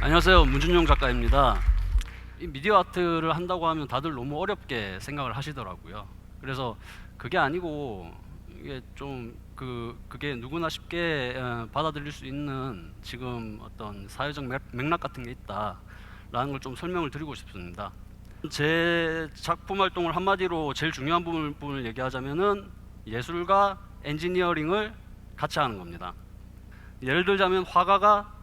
안녕하세요. 문준용 작가입니다. 이 미디어 아트를 한다고 하면 다들 너무 어렵게 생각을 하시더라고요. 그래서 그게 아니고 이게 좀 그게 누구나 쉽게 받아들일 수 있는 지금 어떤 사회적 맥락 같은 게 있다라는 걸 좀 설명을 드리고 싶습니다. 제 작품 활동을 한마디로 제일 중요한 부분을 얘기하자면은 예술과 엔지니어링을 같이 하는 겁니다. 예를 들자면 화가가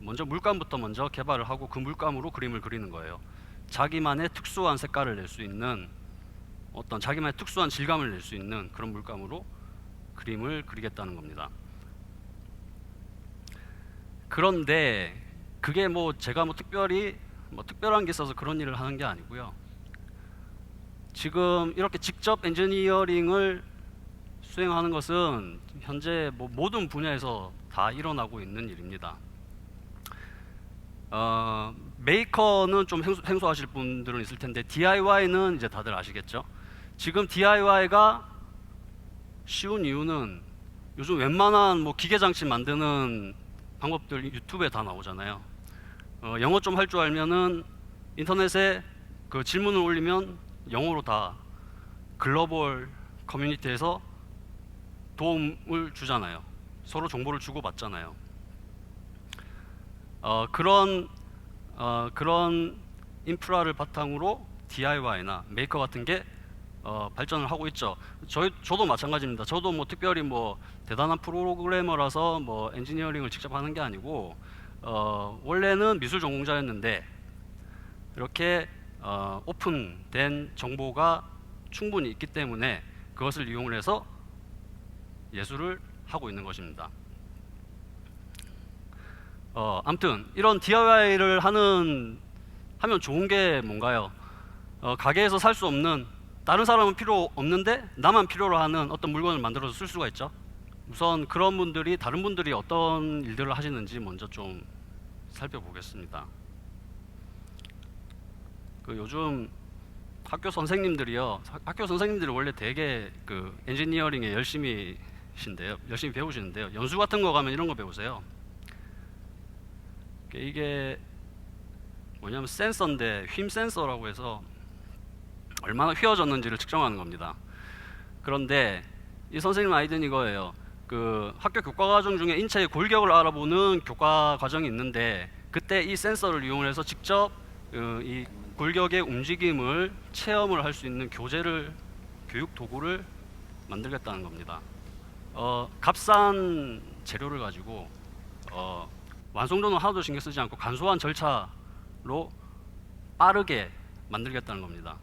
먼저 물감부터 먼저 개발을 하고 그 물감으로 그림을 그리는 거예요. 자기만의 특수한 색깔을 낼 수 있는 어떤 자기만의 특수한 질감을 낼 수 있는 그런 물감으로 그림을 그리겠다는 겁니다. 그런데 그게 뭐 제가 뭐 특별히 특별한 게 있어서 그런 일을 하는 게 아니고요. 지금 이렇게 직접 엔지니어링을 수행하는 것은 현재 뭐 모든 분야에서 다 일어나고 있는 일입니다. 메이커는 좀 생소하실 분들은 있을 텐데 DIY는 이제 다들 아시겠죠? 지금 DIY가 쉬운 이유는 요즘 웬만한 뭐 기계 장치 만드는 방법들 유튜브에 다 나오잖아요. 영어 좀 할 줄 알면은 인터넷에 그 질문을 올리면 영어로 다 글로벌 커뮤니티에서 도움을 주잖아요. 서로 정보를 주고 받잖아요. 그런 인프라를 바탕으로 DIY나 메이커 같은 게 발전을 하고 있죠. 저도 마찬가지입니다. 저도 뭐 특별히 뭐 대단한 프로그래머라서 뭐 엔지니어링을 직접 하는 게 아니고 원래는 미술 전공자였는데 이렇게 오픈된 정보가 충분히 있기 때문에 그것을 이용을 해서 예술을 하고 있는 것입니다. 아무튼 이런 DIY를 하면 좋은 게 뭔가요? 가게에서 살 수 없는, 다른 사람은 필요 없는데 나만 필요로 하는 어떤 물건을 만들어서 쓸 수가 있죠. 우선 그런 분들이, 다른 분들이 어떤 일들을 하시는지 먼저 좀 살펴보겠습니다. 요즘 학교 선생님들이요, 학교 선생님들이 원래 되게 그 엔지니어링에 열심히 배우시는데요. 연수 같은 거 가면 이런 거 배우세요. 이게 뭐냐면 센서인데, 힘 센서라고 해서 얼마나 휘어졌는지를 측정하는 겁니다. 그런데 이 선생님 아이디어는 이거예요. 그 학교 교과 과정 중에 인체의 골격을 알아보는 교과 과정이 있는데, 그때 이 센서를 이용해서 직접 이 골격의 움직임을 체험을 할 수 있는 교육 도구를 만들겠다는 겁니다. 값싼 재료를 가지고 완성도는 하나도 신경 쓰지 않고 간소한 절차로 빠르게 만들겠다는 겁니다.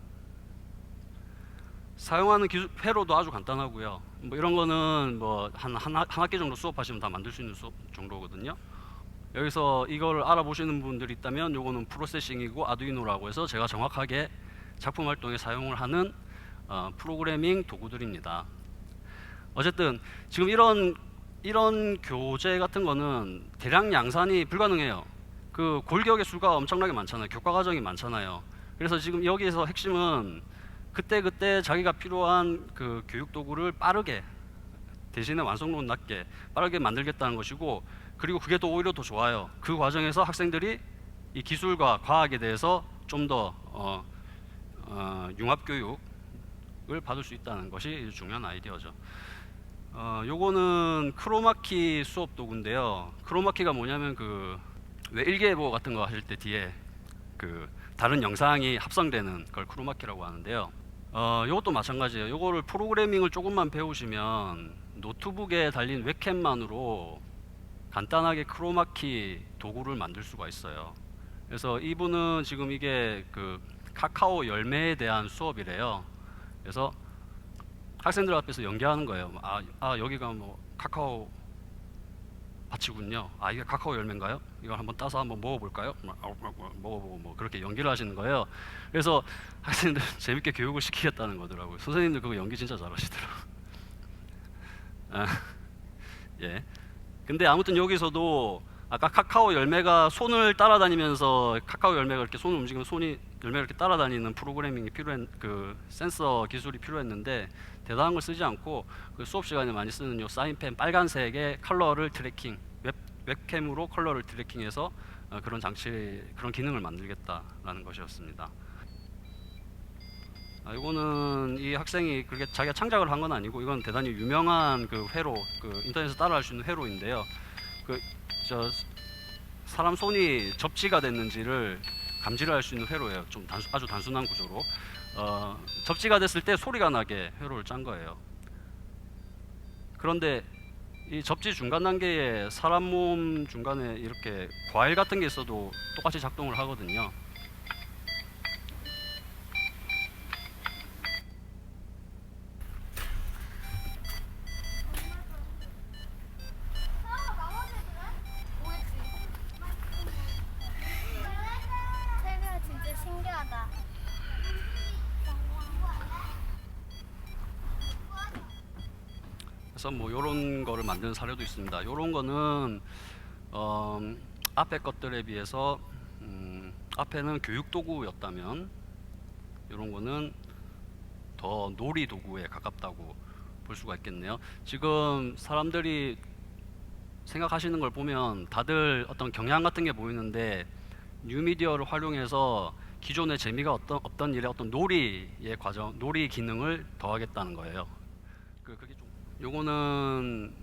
사용하는 회로도 아주 간단하고요. 뭐 이런 거는 뭐 한 학기 정도 수업하시면 다 만들 수 있는 수업 정도거든요. 여기서 이걸 알아보시는 분들이 있다면 요거는 프로세싱이고 아두이노라고 해서 제가 정확하게 작품 활동에 사용을 하는 프로그래밍 도구들입니다. 어쨌든 지금 이런 교재 같은 거는 대량 양산이 불가능해요. 그 골격의 수가 엄청나게 많잖아요. 교과 과정이 많잖아요. 그래서 지금 여기에서 핵심은 그때 자기가 필요한 그 교육 도구를 빠르게, 대신에 완성도는 낮게 빠르게 만들겠다는 것이고, 그리고 그게 또 오히려 더 좋아요. 그 과정에서 학생들이 이 기술과 과학에 대해서 좀 더 융합 교육을 받을 수 있다는 것이 중요한 아이디어죠. 요거는 크로마키 수업 도구인데요. 크로마키가 뭐냐면 왜 일기예보 같은 거 하실 때 뒤에 그 다른 영상이 합성되는 걸 크로마키라고 하는데요. 요것도 마찬가지예요. 요거를 프로그래밍을 조금만 배우시면 노트북에 달린 웹캠만으로 간단하게 크로마키 도구를 만들 수가 있어요. 그래서 이분은 지금 이게 그 카카오 열매에 대한 수업이래요. 그래서 학생들 앞에서 연기하는 거예요. 여기가 뭐 카카오 밭이군요. 이게 카카오 열매인가요? 이걸 한번 따서 한번 먹어볼까요? 먹어보고 뭐 그렇게 연기를 하시는 거예요. 그래서 학생들 재밌게 교육을 시키겠다는 거더라고요. 선생님들 그거 연기 진짜 잘하시더라고요. 예. 근데 아무튼 여기서도 아까 카카오 열매가 손을 따라다니면서, 카카오 열매가 이렇게 손을 움직이면 열매가 이렇게 따라다니는 프로그래밍이 그 센서 기술이 필요했는데 대단한 걸 쓰지 않고 그 수업 시간에 많이 쓰는 요 사인펜 빨간색의 컬러를 트래킹, 웹캠으로 컬러를 트래킹해서 그런 장치, 그런 기능을 만들겠다라는 것이었습니다. 이거는 이 학생이 그렇게 자기가 창작을 한 건 아니고, 이건 대단히 유명한 그 회로, 그 인터넷에서 따라할 수 있는 회로인데요. 그 저 사람 손이 접지가 됐는지를 감지를 할 수 있는 회로예요. 좀 아주 단순한 구조로 접지가 됐을 때 소리가 나게 회로를 짠 거예요. 그런데 이 접지 중간 단계에 사람 몸 중간에 이렇게 과일 같은 게 있어도 똑같이 작동을 하거든요. 세계가 진짜 신기하다. 그래서 뭐 이런 거를 만드는 사례도 있습니다. 이런 거는 앞에 것들에 비해서 앞에는 교육 도구였다면 이런 거는 더 놀이 도구에 가깝다고 볼 수가 있겠네요. 지금 사람들이 생각하시는 걸 보면 다들 어떤 경향 같은 게 보이는데, 뉴미디어를 활용해서 기존의 재미가 없던 일에 어떤 놀이의 과정, 놀이 기능을 더하겠다는 거예요. 그게 좀, 요거는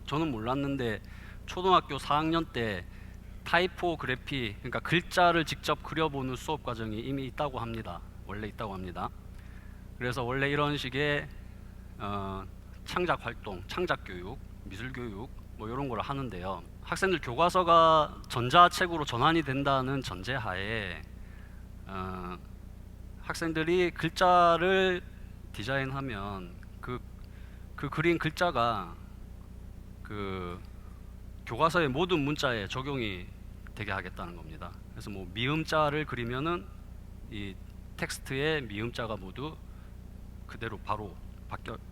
저는 몰랐는데 초등학교 4학년 때 타이포그래피, 그러니까 글자를 직접 그려보는 수업 과정이 이미 있다고 합니다. 원래 있다고 합니다. 그래서 원래 이런 식의 창작 활동, 창작 교육, 미술 교육 뭐 이런 걸 하는데요. 학생들 교과서가 전자책으로 전환이 된다는 전제하에 학생들이 글자를 디자인하면 그 그린 글자가 그 교과서의 모든 문자에 적용이 되게 하겠다는 겁니다. 그래서 뭐 미음자를 그리면은 이 텍스트의 미음자가 모두 그대로 바로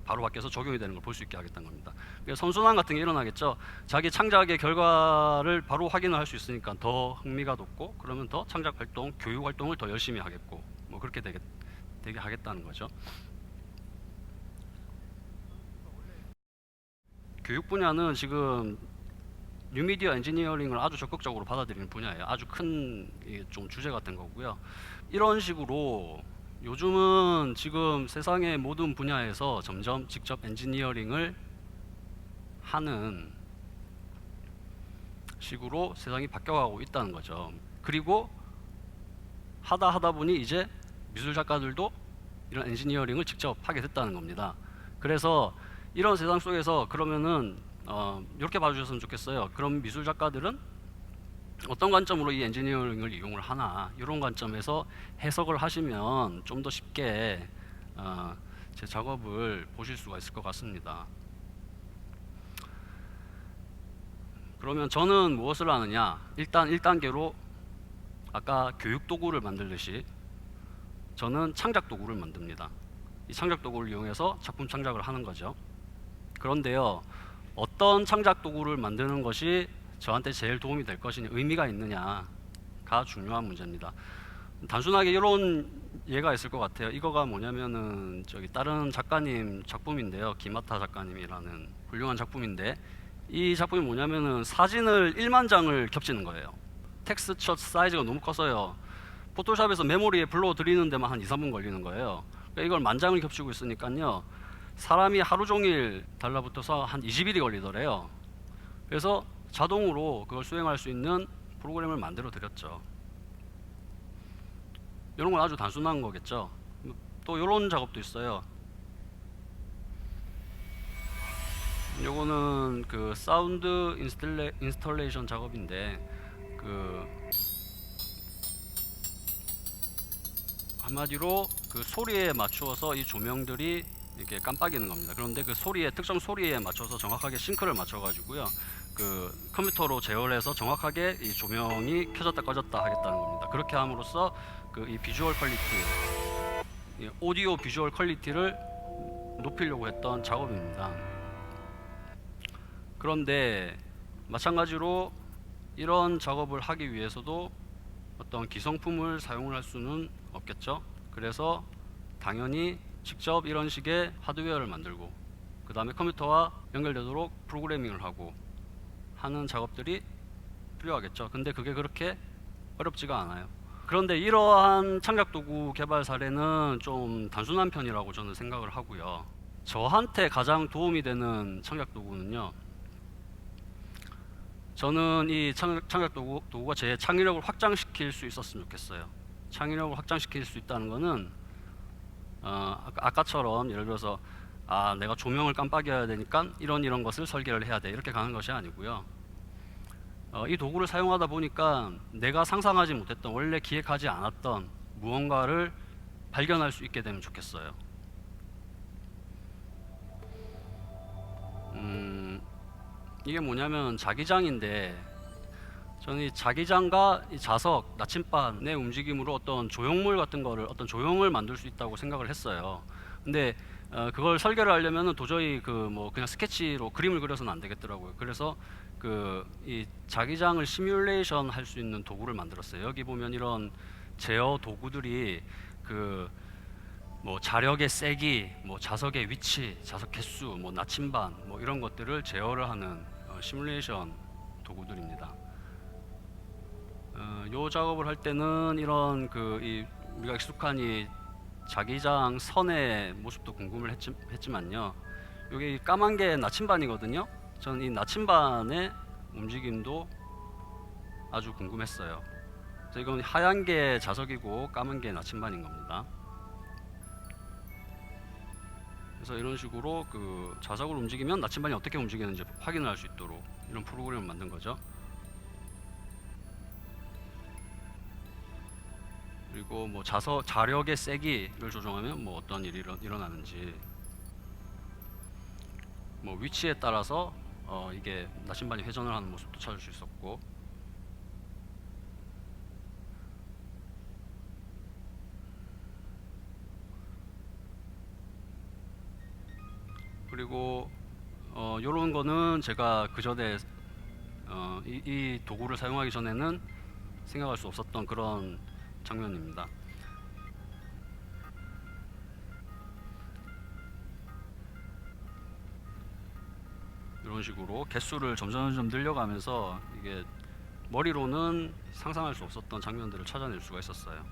바뀌어서 적용이 되는 걸 볼 수 있게 하겠다는 겁니다. 그래서 선순환 같은 게 일어나겠죠. 자기 창작의 결과를 바로 확인을 할 수 있으니까 더 흥미가 돋고, 그러면 더 창작 활동, 교육 활동을 더 열심히 하겠고, 뭐 그렇게 되게 하겠다는 거죠. 교육 분야는 지금 뉴미디어 엔지니어링을 아주 적극적으로 받아들이는 분야예요. 아주 큰 좀 주제 같은 거고요. 이런 식으로 요즘은 지금 세상의 모든 분야에서 점점 직접 엔지니어링을 하는 식으로 세상이 바뀌어가고 있다는 거죠. 그리고 하다 보니 이제 미술 작가들도 이런 엔지니어링을 직접 하게 됐다는 겁니다. 그래서 이런 세상 속에서 그러면은 이렇게 봐주셨으면 좋겠어요. 그럼 미술 작가들은 어떤 관점으로 이 엔지니어링을 이용을 하나, 이런 관점에서 해석을 하시면 좀 더 쉽게 제 작업을 보실 수가 있을 것 같습니다. 그러면 저는 무엇을 하느냐? 일단 1단계로 아까 교육 도구를 만들듯이 저는 창작 도구를 만듭니다. 이 창작 도구를 이용해서 작품 창작을 하는 거죠. 그런데요, 어떤 창작 도구를 만드는 것이 저한테 제일 도움이 될 것이냐, 의미가 있느냐가 중요한 문제입니다. 단순하게 이런 예가 있을 것 같아요. 이거가 뭐냐면은 저기 다른 작가님 작품인데요. 기마타 작가님이라는 훌륭한 작품인데, 이 작품이 뭐냐면은 사진을 1만 장을 겹치는 거예요. 텍스처 사이즈가 너무 커서요. 포토샵에서 메모리에 불러드리는 데만 한 2, 3분 걸리는 거예요. 그러니까 이걸 만 장을 겹치고 있으니까요. 사람이 하루 종일 달라붙어서 한 20일이 걸리더래요. 그래서 자동으로 그걸 수행할 수 있는 프로그램을 만들어 드렸죠. 이런 건 아주 단순한 거겠죠. 또 이런 작업도 있어요. 요거는 그 사운드 인스톨레이션 작업인데, 그 한마디로 그 소리에 맞추어서 이 조명들이 이렇게 깜빡이는 겁니다. 그런데 그 소리에, 특정 소리에 맞춰서 정확하게 싱크를 맞춰 가지고요, 그 컴퓨터로 제어해서 정확하게 이 조명이 켜졌다 꺼졌다 하겠다는 겁니다. 그렇게 함으로써 그 이 비주얼 퀄리티, 이 오디오 비주얼 퀄리티를 높이려고 했던 작업입니다. 그런데 마찬가지로 이런 작업을 하기 위해서도 어떤 기성품을 사용을 할 수는 없겠죠. 그래서 당연히 직접 이런 식의 하드웨어를 만들고, 그 다음에 컴퓨터와 연결되도록 프로그래밍을 하고 하는 작업들이 필요하겠죠. 근데 그게 그렇게 어렵지가 않아요. 그런데 이러한 창작 도구 개발 사례는 좀 단순한 편이라고 저는 생각을 하고요. 저한테 가장 도움이 되는 창작 도구는요, 저는 이 창작 도구가 제 창의력을 확장시킬 수 있었으면 좋겠어요. 창의력을 확장시킬 수 있다는 거는 아까처럼 예를 들어서 내가 조명을 깜빡여야 되니까 이런 것을 설계를 해야 돼, 이렇게 가는 것이 아니고요. 이 도구를 사용하다 보니까 내가 상상하지 못했던, 원래 기획하지 않았던 무언가를 발견할 수 있게 되면 좋겠어요. 이게 뭐냐면 자기장인데, 저는 이 자기장과 이 자석, 나침반의 움직임으로 어떤 조형물 같은 거를, 어떤 조형을 만들 수 있다고 생각을 했어요. 근데 그걸 설계를 하려면 도저히 그냥 스케치로 그림을 그려서는 안 되겠더라고요. 그래서 이 자기장을 시뮬레이션 할 수 있는 도구를 만들었어요. 여기 보면 이런 제어 도구들이 자력의 세기, 자석의 위치, 자석 개수, 나침반, 이런 것들을 제어를 하는 시뮬레이션 도구들입니다. 요 작업을 할 때는 이런 우리가 익숙한 이 자기장 선의 모습도 궁금을 했지만요. 여기 까만 게 나침반이거든요. 저는 이 나침반의 움직임도 아주 궁금했어요. 그래서 이건 하얀 게 자석이고 까만 게 나침반인 겁니다. 그래서 이런 식으로 자석을 움직이면 나침반이 어떻게 움직이는지 확인을 할 수 있도록 이런 프로그램을 만든 거죠. 그리고 자력의 세기를 조정하면 어떤 일이 일어나는지, 위치에 따라서 이게 나침반이 회전을 하는 모습도 찾을 수 있었고, 그리고 요런 거는 제가 그 전에 이 도구를 사용하기 전에는 생각할 수 없었던 그런 장면입니다. 이런 식으로 개수를 점점 늘려가면서 이게 머리로는 상상할 수 없었던 장면들을 찾아낼 수가 있었어요.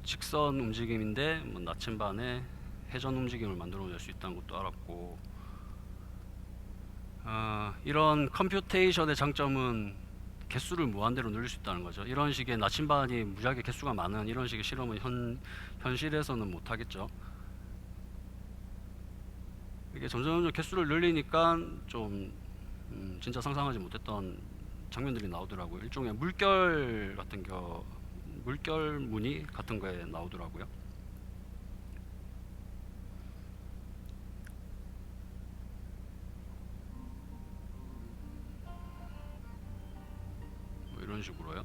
직선 움직임인데 나침반에 회전 움직임을 만들어낼 수 있다는 것도 알았고, 이런 컴퓨테이션의 장점은 개수를 무한대로 늘릴 수 있다는 거죠. 이런 식의 나침반이 무지하게 개수가 많은 이런 식의 실험은 현실에서는 못하겠죠. 이게 점점 개수를 늘리니까 좀 진짜 상상하지 못했던 장면들이 나오더라고요. 일종의 물결 무늬 같은 거에 나오더라고요. 이런 식으로요.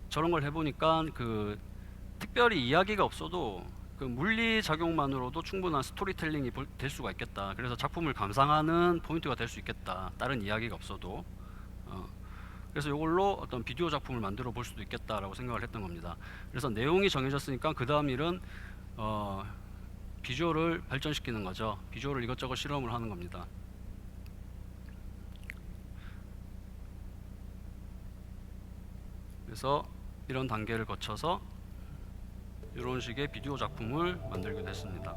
저런 걸 해보니까 특별히 이야기가 없어도 물리 작용만으로도 충분한 스토리텔링이 될 수가 있겠다. 그래서 작품을 감상하는 포인트가 될 수 있겠다. 다른 이야기가 없어도. 그래서 이걸로 어떤 비디오 작품을 만들어 볼 수도 있겠다라고 생각을 했던 겁니다. 그래서 내용이 정해졌으니까 그 다음 일은 비주얼을 발전시키는 거죠. 비주얼을 이것저것 실험을 하는 겁니다. 그래서 이런 단계를 거쳐서 이런 식의 비디오 작품을 만들게 됐습니다.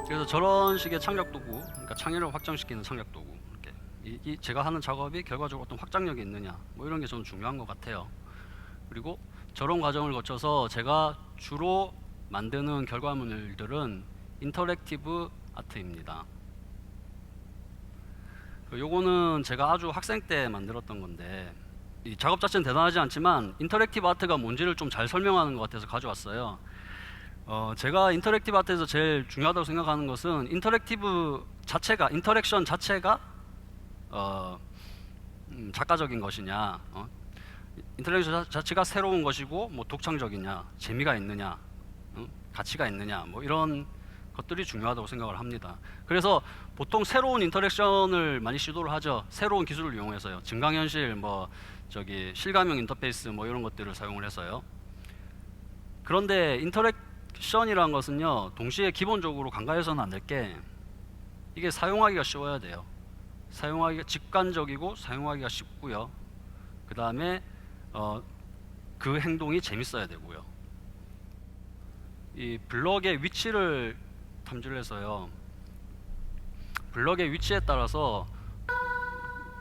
그래서 저런 식의 창작 도구, 그러니까 창의력을 확장시키는 창작 도구, 이렇게 제가 하는 작업이 결과적으로 어떤 확장력이 있느냐, 이런 게 저는 중요한 것 같아요. 그리고 저런 과정을 거쳐서 제가 주로 만드는 결과물들은 인터랙티브 아트입니다. 요거는 제가 아주 학생 때 만들었던 건데 이 작업 자체는 대단하지 않지만 인터랙티브 아트가 뭔지를 좀 잘 설명하는 것 같아서 가져왔어요. 제가 인터랙티브 아트에서 제일 중요하다고 생각하는 것은 인터랙티브 자체가, 인터랙션 자체가 작가적인 것이냐, 인터랙션 자체가 새로운 것이고 뭐 독창적이냐, 재미가 있느냐, 가치가 있느냐, 뭐 이런 것들이 중요하다고 생각을 합니다. 그래서 보통 새로운 인터랙션을 많이 시도를 하죠. 새로운 기술을 이용해서요. 증강현실, 뭐 저기 실감형 인터페이스 뭐 이런 것들을 사용을 해서요. 그런데 인터랙션이라는 것은요, 동시에 기본적으로 간과해서는 안 될 게 이게 사용하기가 쉬워야 돼요. 사용하기가 직관적이고 사용하기가 쉽고요. 그 다음에 그 행동이 재밌어야 되고요. 이 블럭의 위치를 탐지를 해서요, 블럭의 위치에 따라서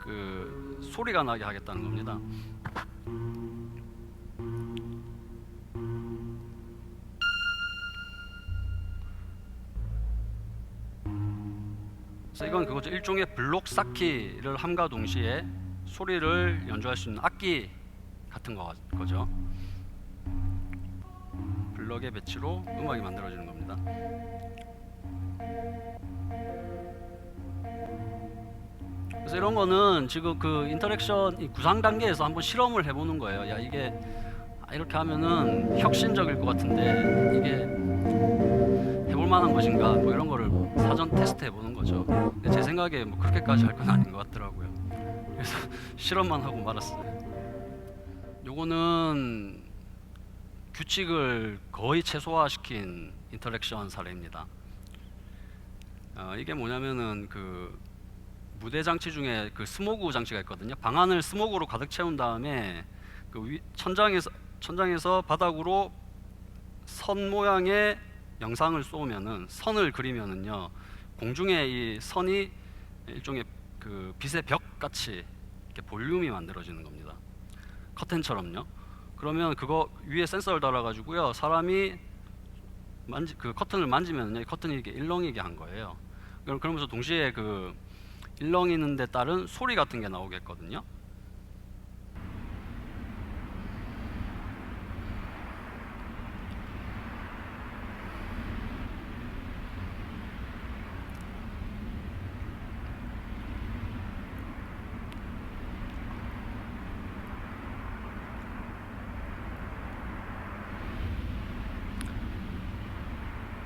그 소리가 나게 하겠다는 겁니다. 그래서 이건 그거죠. 일종의 블록 쌓기를 함과 동시에 소리를 연주할 수 있는 악기 같은 거죠. 블럭의 배치로 음악이 만들어지는 겁니다. 그래서 이런 거는 지금 그 인터랙션 구상 단계에서 한번 실험을 해보는 거예요. 야, 이게 이렇게 하면은 혁신적일 것 같은데 이게 해볼 만한 것인가, 뭐 이런 거를 사전 테스트 해보는 거죠. 근데 제 생각에 뭐 그렇게까지 할 건 아닌 것 같더라고요. 그래서 실험만 하고 말았어요. 요거는 규칙을 거의 최소화시킨 인터랙션 사례입니다. 이게 뭐냐면은 그 무대 장치 중에 그 스모그 장치가 있거든요. 방 안을 스모그로 가득 채운 다음에 그 천장에서 바닥으로 선 모양의 영상을 쏘면은, 선을 그리면은요, 공중에 이 선이 일종의 그 빛의 벽 같이 이렇게 볼륨이 만들어지는 겁니다. 커튼처럼요. 그러면 그거 위에 센서를 달아가지고요, 사람이 그 커튼을 만지면요, 커튼이 이렇게 일렁이게 한 거예요. 그러면서 동시에 그 일렁이는 데 따른 소리 같은 게 나오겠거든요.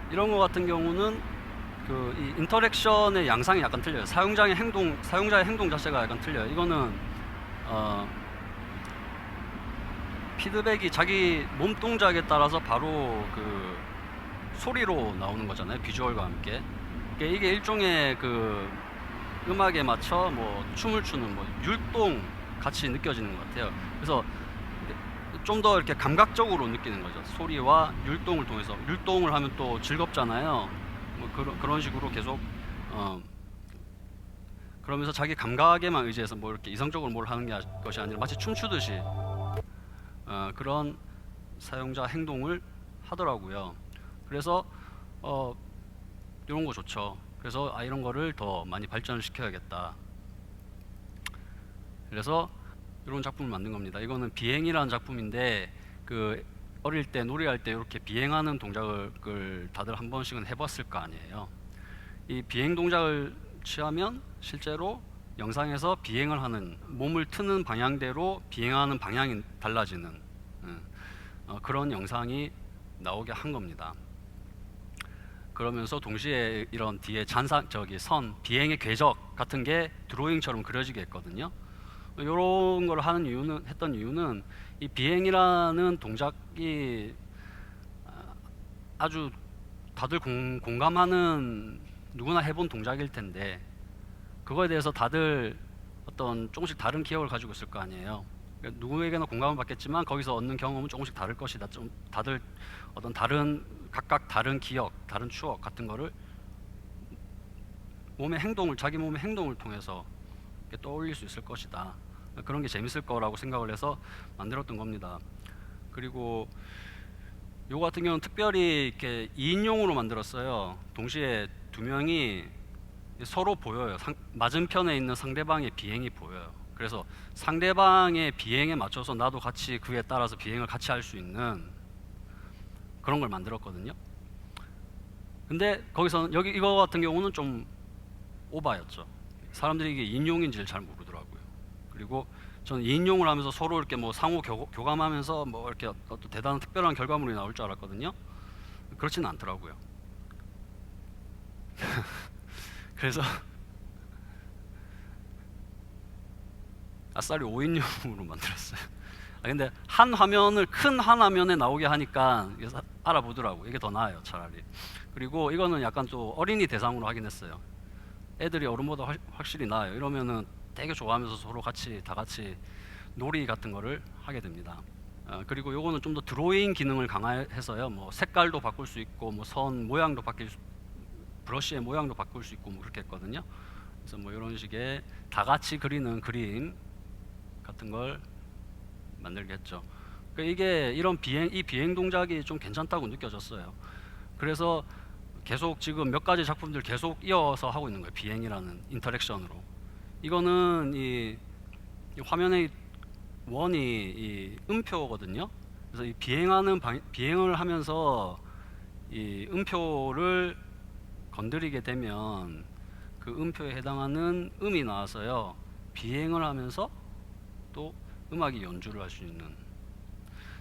이런 거 같은 경우는 그 이 인터랙션의 양상이 약간 틀려요. 사용자의 행동 자체가 약간 틀려요. 이거는 피드백이 자기 몸 동작에 따라서 바로 그 소리로 나오는 거잖아요. 비주얼과 함께. 그러니까 이게 일종의 그 음악에 맞춰 뭐 춤을 추는 뭐 율동 같이 느껴지는 것 같아요. 그래서 좀 더 이렇게 감각적으로 느끼는 거죠. 소리와 율동을 통해서. 율동을 하면 또 즐겁잖아요. 뭐 그런 식으로 계속 그러면서 자기 감각에만 의지해서 뭐 이렇게 이성적으로 뭘 하는 것이 아니라 마치 춤추듯이 그런 사용자 행동을 하더라고요. 그래서 이런 거 좋죠. 그래서 이런 거를 더 많이 발전을 시켜야겠다. 그래서 이런 작품을 만든 겁니다. 이거는 비행이라는 작품인데, 그 어릴 때 놀이할 때 이렇게 비행하는 동작을 다들 한 번씩은 해봤을 거 아니에요. 이 비행 동작을 취하면 실제로 영상에서 비행을 하는, 몸을 트는 방향대로 비행하는 방향이 달라지는 그런 영상이 나오게 한 겁니다. 그러면서 동시에 이런 뒤에 선, 비행의 궤적 같은 게 드로잉처럼 그려지게 했거든요. 이런 걸 했던 이유는 이 비행이라는 동작이 아주 다들 공감하는, 누구나 해본 동작일 텐데 그거에 대해서 다들 어떤 조금씩 다른 기억을 가지고 있을 거 아니에요. 그러니까 누구에게나 공감을 받겠지만 거기서 얻는 경험은 조금씩 다를 것이다. 좀 다들 어떤 각각 다른 기억, 다른 추억 같은 거를 자기 몸의 행동을 통해서 떠올릴 수 있을 것이다. 그런 게 재밌을 거라고 생각을 해서 만들었던 겁니다. 그리고 요거 같은 경우는 특별히 이렇게 2인용으로 만들었어요. 동시에 두 명이 서로 보여요. 맞은편에 있는 상대방의 비행이 보여요. 그래서 상대방의 비행에 맞춰서 나도 같이 그에 따라서 비행을 같이 할 수 있는 그런 걸 만들었거든요. 근데 거기서 여기 이거 같은 경우는 좀 오바였죠. 사람들이 이게 인용인지를 잘 모르더라고요. 그리고 저는 2인용을 하면서 서로 이렇게 뭐 상호 교감하면서 뭐 이렇게 어떤 대단한 특별한 결과물이 나올 줄 알았거든요. 그렇지는 않더라고요. 그래서 아싸리 5인용으로 만들었어요. 근데 한 화면을 큰 한 화면에 나오게 하니까 알아보더라고. 이게 더 나아요, 차라리. 그리고 이거는 약간 또 어린이 대상으로 하긴 했어요. 애들이 어른보다 확실히 나아요. 이러면은 되게 좋아하면서 서로 같이 다 같이 놀이 같은 거를 하게 됩니다. 그리고 요거는 좀 더 드로잉 기능을 강화해서요. 뭐 색깔도 바꿀 수 있고 뭐 선 모양도 브러쉬의 모양도 바꿀 수 있고 뭐 그렇게 했거든요. 그래서 뭐 이런 식의 다 같이 그리는 그림 같은 걸 만들게 했죠. 이게 이 비행 동작이 좀 괜찮다고 느껴졌어요. 그래서 계속 지금 몇 가지 작품들 계속 이어서 하고 있는 거예요. 비행이라는 인터랙션으로. 이거는 이 화면의 원이 이 음표거든요. 그래서 이 비행을 하면서 이 음표를 건드리게 되면 그 음표에 해당하는 음이 나와서요. 비행을 하면서 또 음악이 연주를 할 수 있는,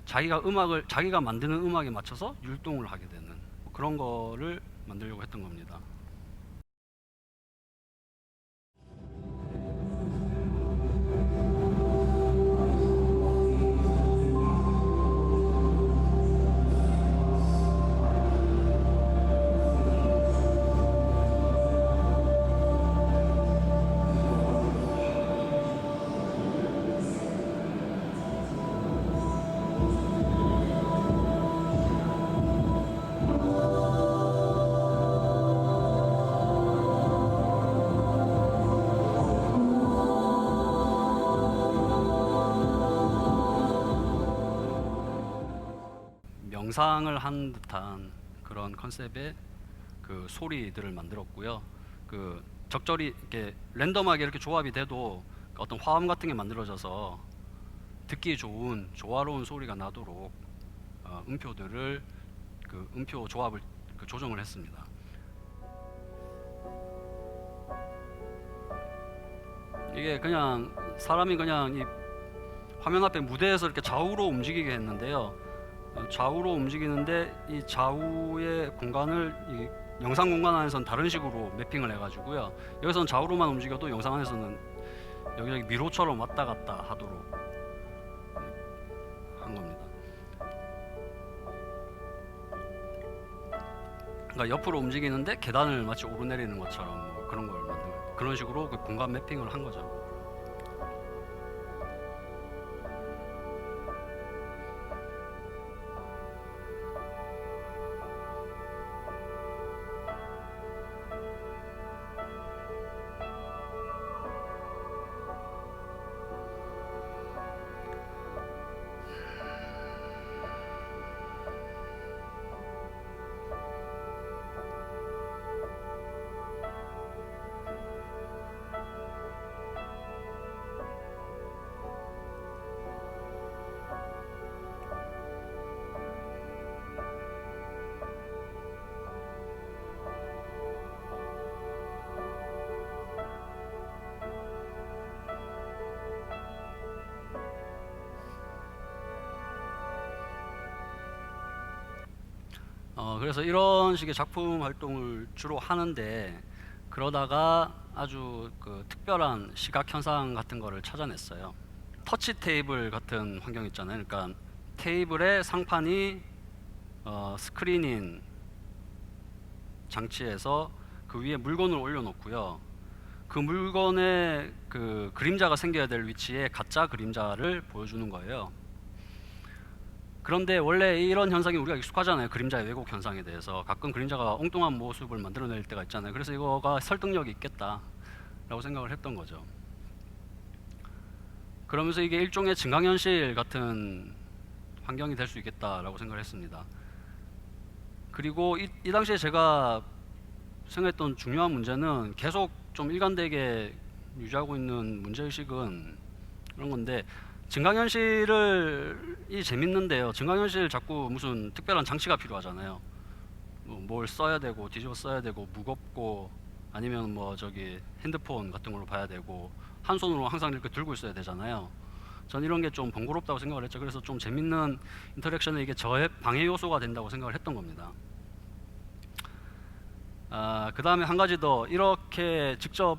자기가 만드는 음악에 맞춰서 율동을 하게 되는 뭐 그런 거를 만들려고 했던 겁니다. 명상을 한 듯한 그런 컨셉의 그 소리들을 만들었고요. 그 적절히 이렇게 랜덤하게 이렇게 조합이 돼도 어떤 화음 같은 게 만들어져서 듣기 좋은 조화로운 소리가 나도록 음표들을 그 음표 조합을 조정을 했습니다. 이게 그냥 사람이 그냥 이 화면 앞에 무대에서 이렇게 좌우로 움직이게 했는데요. 좌우로 움직이는데 이 좌우의 공간을 이 영상 공간 안에서는 다른 식으로 매핑을 해가지고요. 여기서는 좌우로만 움직여도 영상 안에서는 여기저기 미로처럼 왔다 갔다 하도록 한 겁니다. 그러니까 옆으로 움직이는데 계단을 마치 오르내리는 것처럼 뭐 그런 걸 만들고 그런 식으로 그 공간 매핑을 한 거죠. 그래서 이런 식의 작품 활동을 주로 하는데 그러다가 아주 그 특별한 시각 현상 같은 거를 찾아냈어요. 터치 테이블 같은 환경 있잖아요. 그러니까 테이블에 상판이 스크린인 장치에서 그 위에 물건을 올려놓고요. 그 물건에 그 그림자가 생겨야 될 위치에 가짜 그림자를 보여주는 거예요. 그런데 원래 이런 현상이 우리가 익숙하잖아요. 그림자의 왜곡 현상에 대해서. 가끔 그림자가 엉뚱한 모습을 만들어낼 때가 있잖아요. 그래서 이거가 설득력이 있겠다라고 생각을 했던 거죠. 그러면서 이게 일종의 증강현실 같은 환경이 될 수 있겠다라고 생각을 했습니다. 그리고 이 당시에 제가 생각했던 중요한 문제는 계속 좀 일관되게 유지하고 있는 문제의식은 그런 건데, 증강현실이 재밌는데요. 증강현실 자꾸 무슨 특별한 장치가 필요하잖아요. 뭘 써야 되고 뒤집어 써야 되고 무겁고 아니면 뭐 저기 핸드폰 같은 걸로 봐야 되고 한 손으로 항상 이렇게 들고 있어야 되잖아요. 전 이런 게 좀 번거롭다고 생각을 했죠. 그래서 좀 재밌는 인터랙션에 이게 저의 방해 요소가 된다고 생각을 했던 겁니다. 그 다음에 한 가지 더, 이렇게 직접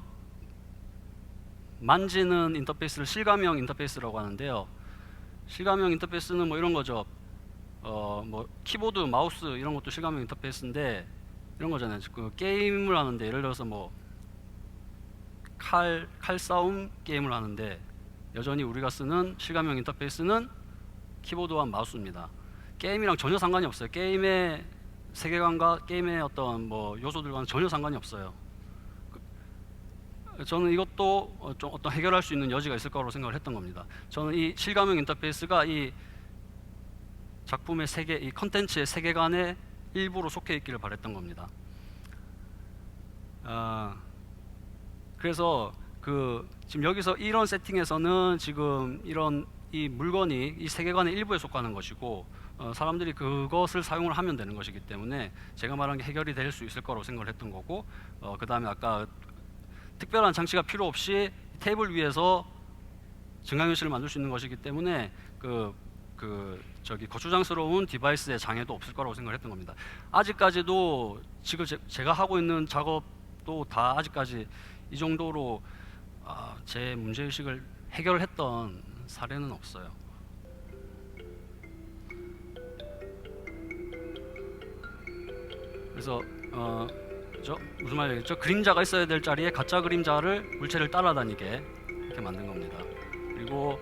만지는 인터페이스를 실감형 인터페이스라고 하는데요. 실감형 인터페이스는 뭐 이런 거죠. 뭐 키보드, 마우스 이런 것도 실감형 인터페이스인데 이런 거잖아요. 그 게임을 하는데 예를 들어서 뭐 칼싸움 게임을 하는데 여전히 우리가 쓰는 실감형 인터페이스는 키보드와 마우스입니다. 게임이랑 전혀 상관이 없어요. 게임의 세계관과 게임의 어떤 뭐 요소들과는 전혀 상관이 없어요. 저는 이것도 좀 어떤 해결할 수 있는 여지가 있을 거라고 생각을 했던 겁니다. 저는 이 실감형 인터페이스가 이 작품의 세계, 이 컨텐츠의 세계관의 일부로 속해 있기를 바랬던 겁니다. 그래서 지금 여기서 이런 세팅에서는 지금 이런 이 물건이 이 세계관의 일부에 속하는 것이고 사람들이 그것을 사용을 하면 되는 것이기 때문에 제가 말한 게 해결이 될 수 있을 거라고 생각을 했던 거고, 그 다음에 아까 특별한 장치가 필요 없이 테이블 위에서 증강현실을 만들 수 있는 것이기 때문에 저기 거추장스러운 디바이스의 장애도 없을 거라고 생각을 했던 겁니다. 아직까지도 지금 제가 하고 있는 작업도 다 아직까지 이 정도로 제 문제의식을 해결했던 사례는 없어요. 그래서 무슨 말이겠죠? 그림자가 있어야 될 자리에 가짜 그림자를 물체를 따라다니게 이렇게 만든 겁니다. 그리고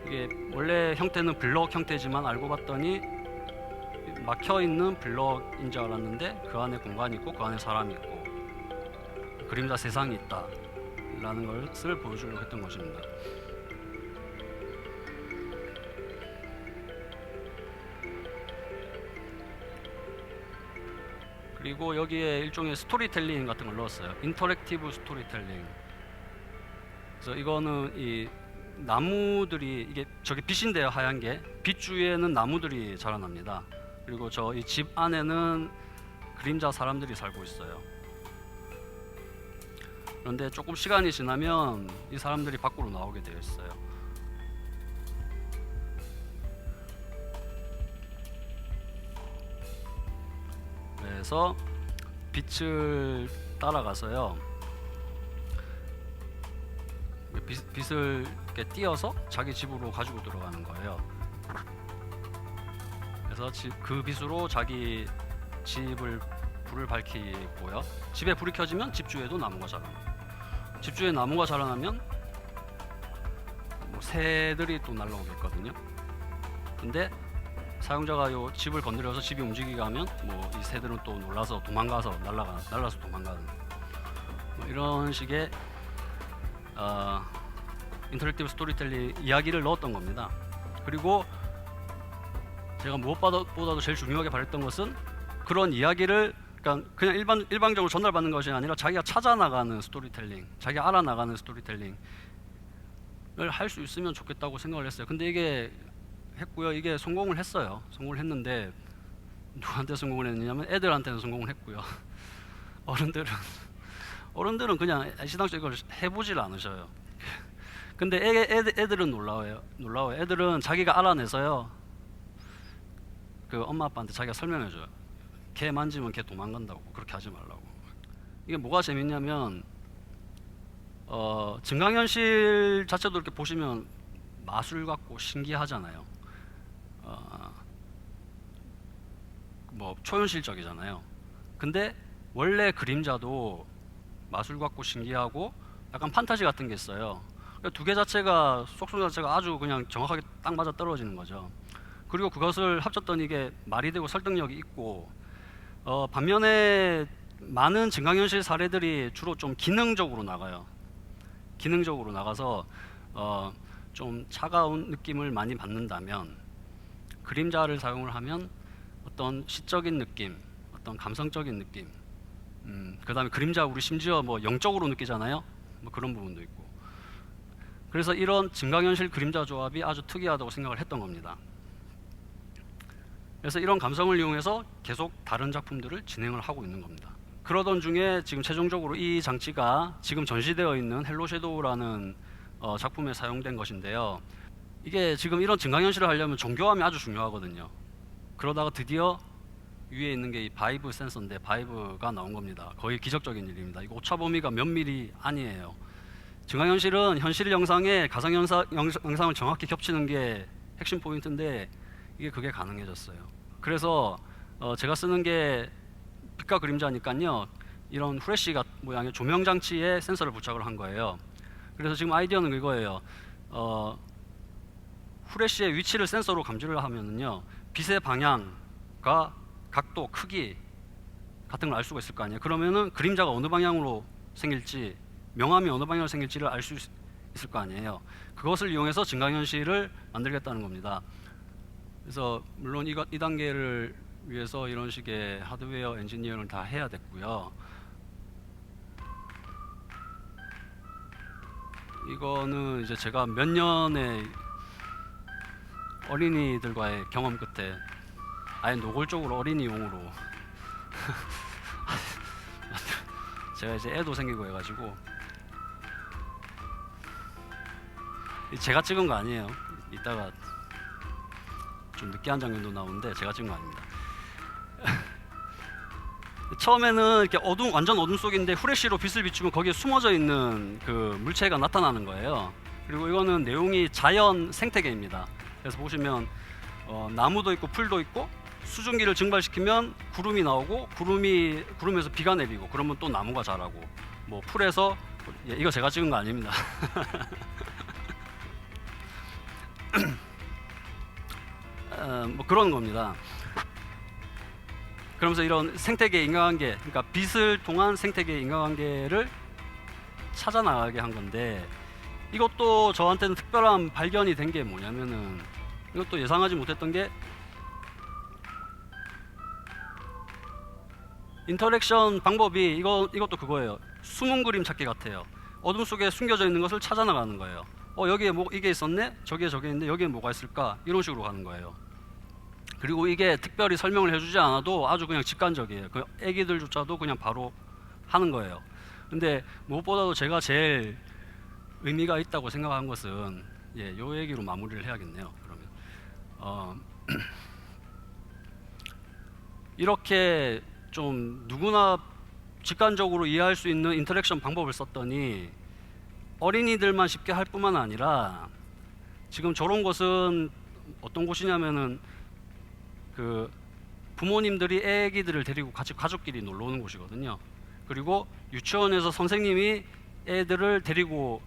이게 원래 형태는 블럭 형태지만 알고 봤더니 막혀 있는 블럭인 줄 알았는데 그 안에 공간이 있고 그 안에 사람이 있고 그림자 세상이 있다라는 것을 보여주려고 했던 것입니다. 그리고 여기에 일종의 스토리텔링 같은 걸 넣었어요. 인터랙티브 스토리텔링. 그래서 이거는 이 나무들이, 이게 저기 빛인데요, 하얀 게. 빛 주위에는 나무들이 자라납니다. 그리고 저 이 집 안에는 그림자 사람들이 살고 있어요. 그런데 조금 시간이 지나면 이 사람들이 밖으로 나오게 되어 있어요. 그래서 빛을 따라가서요, 빛을 이렇게 띄어서 자기 집으로 가지고 들어가는 거예요. 그래서 그 빛으로 자기 집을 불을 밝히고요. 집에 불이 켜지면 집 주위에도 나무가 자라나고, 집 주위에 나무가 자라나면 뭐 새들이 또 날라오겠거든요. 근데 사용자가 요 집을 건드려서 집이 움직이게 하면 뭐 이 새들은 또 놀라서 도망가서 날라서 도망가는 뭐 이런 식의 인터랙티브 스토리텔링 이야기를 넣었던 겁니다. 그리고 제가 무엇보다도 제일 중요하게 바랬던 것은 그런 이야기를 그냥 일방적으로 전달받는 것이 아니라 자기가 찾아나가는 스토리텔링, 자기가 알아나가는 스토리텔링을 할 수 있으면 좋겠다고 생각을 했어요. 근데 이게 했고요. 이게 성공을 했어요. 성공을 했는데 누구한테 성공을 했느냐면 애들한테는 성공을 했고요. 어른들은 그냥 애시당초 이걸 해보질 않으셔요. 근데 애들은 놀라워요. 애들은 자기가 알아내서요, 그 엄마 아빠한테 자기가 설명해줘요. 걔 만지면 걔 도망간다고, 그렇게 하지 말라고. 이게 뭐가 재밌냐면 증강현실 자체도 이렇게 보시면 마술 같고 신기하잖아요. 뭐 초현실적이잖아요. 근데 원래 그림자도 마술 같고 신기하고 약간 판타지 같은 게 있어요. 두 개 자체가, 속성 자체가 아주 그냥 정확하게 딱 맞아 떨어지는 거죠. 그리고 그것을 합쳤더니 이게 말이 되고 설득력이 있고, 반면에 많은 증강현실 사례들이 주로 좀 기능적으로 나가요. 기능적으로 나가서 좀 차가운 느낌을 많이 받는다면, 그림자를 사용을 하면 어떤 시적인 느낌, 어떤 감성적인 느낌, 그다음에 그림자 우리 심지어 뭐 영적으로 느끼잖아요. 뭐 그런 부분도 있고. 그래서 이런 증강현실 그림자 조합이 아주 특이하다고 생각을 했던 겁니다. 그래서 이런 감성을 이용해서 계속 다른 작품들을 진행을 하고 있는 겁니다. 그러던 중에 지금 최종적으로 이 장치가 지금 전시되어 있는 헬로 섀도우라는 작품에 사용된 것인데요. 이게 지금 이런 증강현실을 하려면 정교함이 아주 중요하거든요. 그러다가 드디어 위에 있는 게 이 바이브 센서인데 바이브가 나온 겁니다. 거의 기적적인 일입니다. 이거 오차 범위가 몇 미리 아니에요. 증강현실은 현실 영상에 가상 영상을 정확히 겹치는 게 핵심 포인트인데 이게 그게 가능해졌어요. 그래서 제가 쓰는 게 빛과 그림자니까요. 이런 후레쉬 모양의 조명 장치에 센서를 부착을 한 거예요. 그래서 지금 아이디어는 이거예요. 후레쉬의 위치를 센서로 감지를 하면은요, 빛의 방향과 각도, 크기 같은 걸 알 수가 있을 거 아니에요. 그러면은 그림자가 어느 방향으로 생길지, 명암이 어느 방향으로 생길지를 알 수 있을 거 아니에요. 그것을 이용해서 증강현실을 만들겠다는 겁니다. 그래서 물론 이 단계를 위해서 이런 식의 하드웨어 엔지니어를 다 해야 됐고요. 이거는 이제 제가 몇 년의 어린이들과의 경험 끝에 아예 노골적으로 어린이용으로 제가 이제 애도 생기고 해가지고 제가 찍은 거 아니에요. 이따가 좀 느끼한 장면도 나오는데 제가 찍은 거 아닙니다. 처음에는 이렇게 완전 어둠 속인데 후레쉬로 빛을 비추면 거기에 숨어져 있는 그 물체가 나타나는 거예요. 그리고 이거는 내용이 자연 생태계입니다. 그래서 보시면 나무도 있고 풀도 있고 수증기를 증발시키면 구름이 나오고 구름에서 비가 내리고 그러면 또 나무가 자라고 뭐 풀에서 이거 제가 찍은 거 아닙니다. 뭐 그런 겁니다. 그러면서 이런 생태계 인과관계, 그러니까 빛을 통한 생태계 인과관계를 찾아 나가게 한 건데 이것도 저한테는 특별한 발견이 된 게 뭐냐면은 이것도 예상하지 못했던 게 인터랙션 방법이 이것도 그거예요. 숨은 그림 찾기 같아요. 어둠 속에 숨겨져 있는 것을 찾아 나가는 거예요. 여기에 뭐 이게 있었네? 저기에 저게 있는데 여기에 뭐가 있을까? 이런 식으로 가는 거예요. 그리고 이게 특별히 설명을 해주지 않아도 아주 그냥 직관적이에요. 그 애기들조차도 그냥 바로 하는 거예요. 근데 무엇보다도 제가 제일 의미가 있다고 생각한 것은 요 얘기로 마무리를 해야겠네요. 그러면 이렇게 좀 누구나 직관적으로 이해할 수 있는 인터랙션 방법을 썼더니 어린이들만 쉽게 할 뿐만 아니라 지금 저런 곳은 어떤 곳이냐면은 그 부모님들이 애기들을 데리고 같이 가족끼리 놀러 오는 곳이거든요. 그리고 유치원에서 선생님이 애들을 데리고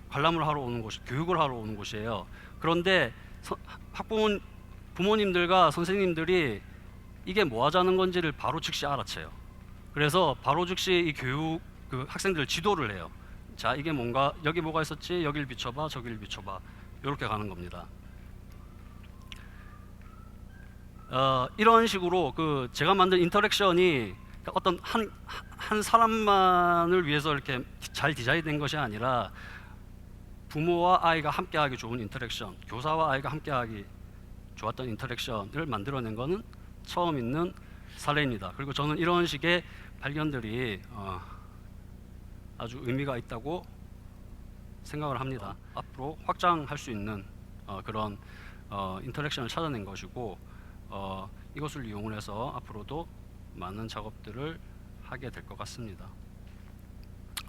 관람을 하러 오는 곳, 교육을 하러 오는 곳이에요. 그런데 부모님들과 선생님들이 이게 뭐 하자는 건지를 바로 즉시 알아채요. 그래서 바로 즉시 이 그 학생들 지도를 해요. 자, 이게 뭔가, 여기 뭐가 있었지? 여길 비춰봐, 저길 비춰봐. 이렇게 가는 겁니다. 이런 식으로 그 제가 만든 인터랙션이 어떤 한 사람만을 위해서 이렇게 잘 디자인된 것이 아니라 부모와 아이가 함께하기 좋은 인터랙션, 교사와 아이가 함께하기 좋았던 인터랙션을 만들어낸 거는 처음 있는 사례입니다. 그리고 저는 이런 식의 발견들이 아주 의미가 있다고 생각을 합니다. 앞으로 확장할 수 있는 그런 인터랙션을 찾아낸 것이고 이것을 이용을 해서 앞으로도 많은 작업들을 하게 될 것 같습니다.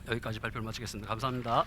여기까지 발표를 마치겠습니다. 감사합니다.